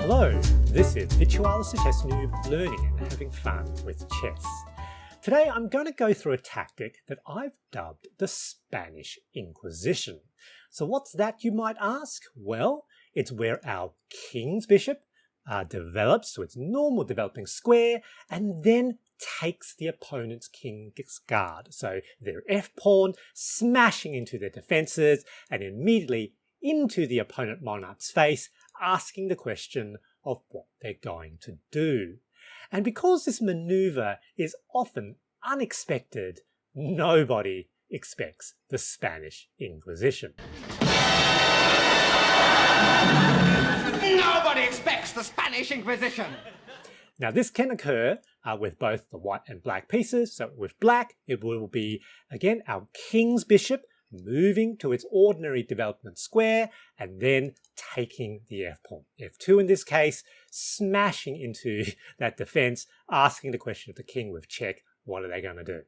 Hello, this is Virtualis Chess Noob learning and having fun with chess. Today I'm going to go through a tactic that I've dubbed the Spanish Inquisition. So what's that, you might ask? Well, it's where our king's bishop develops to its normal developing square and then takes the opponent's king's guard. So their f-pawn smashing into their defences and immediately into the opponent monarch's face, asking the question of what they're going to do. And because this maneuver is often unexpected, nobody expects the Spanish Inquisition. Nobody expects the Spanish Inquisition! Now this can occur with both the white and black pieces. So with black, it will be, again, our king's bishop moving to its ordinary development square and then taking the f-pawn. f2 in this case, smashing into that defense, asking the question of the king with check, what are they going to do?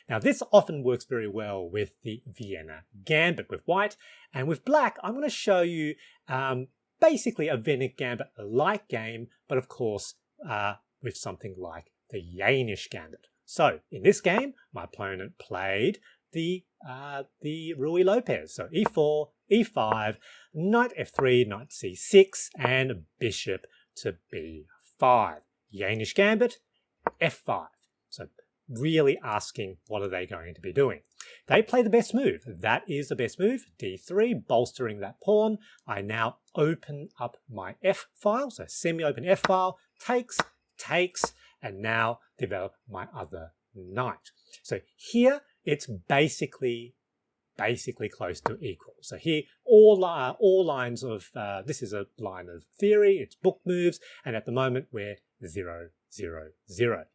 Now this often works very well with the Vienna Gambit with white, and with black I'm going to show you basically a Vienna Gambit-like game, but of course with something like the Jaenisch Gambit. So in this game, my opponent played the Ruy Lopez. So e4, e5, knight f3, knight c6, and bishop to b5. Jaenisch Gambit, f5. So really asking what are they going to be doing. They play the best move. That is the best move, d3, bolstering that pawn. I now open up my f file, so semi-open f file, takes, and now develop my other knight. So here it's basically close to equal. So here all lines of, this is a line of theory, it's book moves, and at the moment we're 0, 0, 0.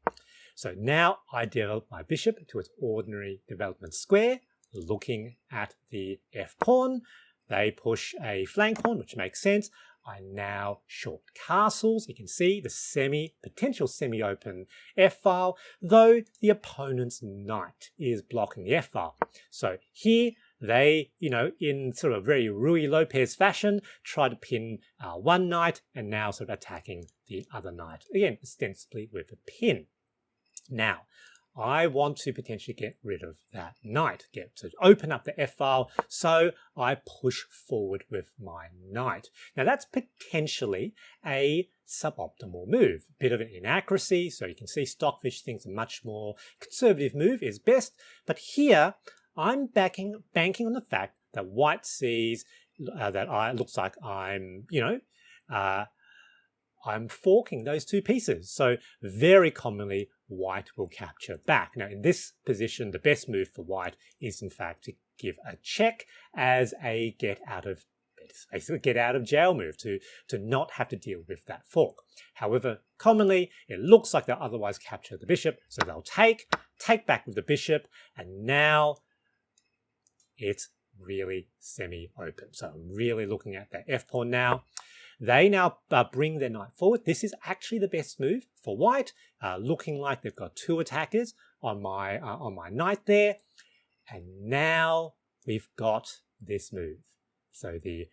So now I develop my bishop to its ordinary development square, looking at the f-pawn. They push a flank pawn, which makes sense. I now short castles. You can see the potential semi-open f-file, though the opponent's knight is blocking the f-file. So here they, in sort of very Ruy Lopez fashion, try to pin one knight and now sort of attacking the other knight. Again, ostensibly with a pin. Now, I want to potentially get rid of that knight, get to open up the f-file, so I push forward with my knight. Now that's potentially a suboptimal move, bit of an inaccuracy, so you can see Stockfish thinks a much more conservative move is best, but here I'm banking on the fact that white sees that looks like I'm, I'm forking those two pieces. So very commonly, white will capture back. Now, in this position, the best move for white is, in fact, to give a check as a get out of jail move to not have to deal with that fork. However, commonly, it looks like they'll otherwise capture the bishop, so they'll take back with the bishop, and now it's really semi-open. So I'm really looking at that f-pawn now. They now bring their knight forward. This is actually the best move for white, looking like they've got two attackers on my knight there. And now we've got this move. So the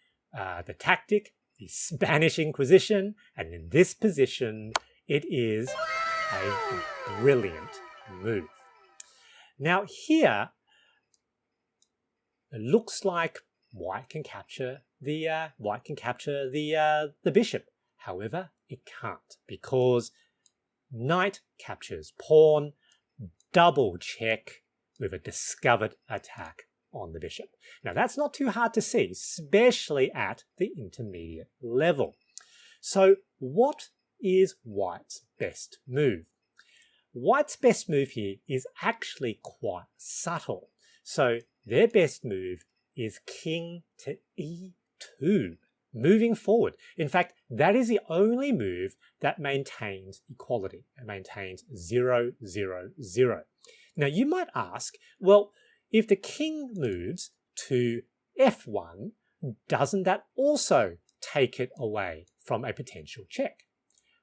tactic, the Spanish Inquisition, and in this position, it is a brilliant move. Now here, it looks like white can capture the bishop. However, it can't because knight captures pawn, double check with a discovered attack on the bishop. Now that's not too hard to see, especially at the intermediate level. So what is white's best move? White's best move here is actually quite subtle. So their best move is king to e2, moving forward. In fact, that is the only move that maintains equality. It maintains 0, 0, 0. Now you might ask, well, if the king moves to f1, doesn't that also take it away from a potential check?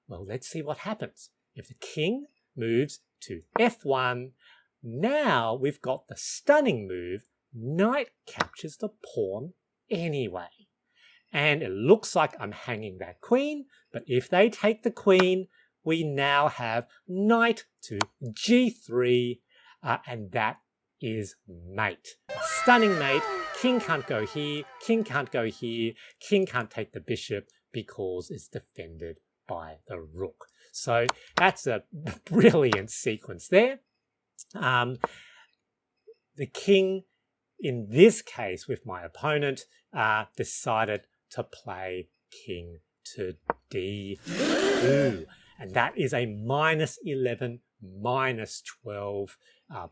Well, let's see what happens. If the king moves to f1, now we've got the stunning move, knight captures the pawn anyway. and it looks like I'm hanging that queen, but if they take the queen, we now have knight to g3, and that is mate. A stunning mate. King can't go here, king can't go here, king can't take the bishop because it's defended by the rook. So that's a brilliant sequence there. The king, in this case with my opponent, decided to play king to d2. And that is a -11, -12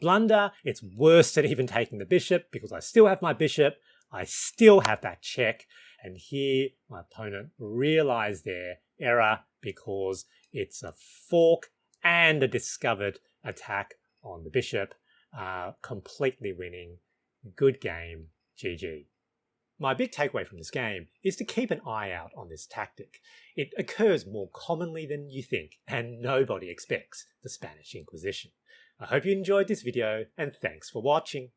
blunder. It's worse than even taking the bishop because I still have my bishop. I still have that check. And here my opponent realized their error because it's a fork and a discovered attack on the bishop, completely winning. Good game, GG. My big takeaway from this game is to keep an eye out on this tactic. It occurs more commonly than you think, and nobody expects the Spanish Inquisition. I hope you enjoyed this video, and thanks for watching.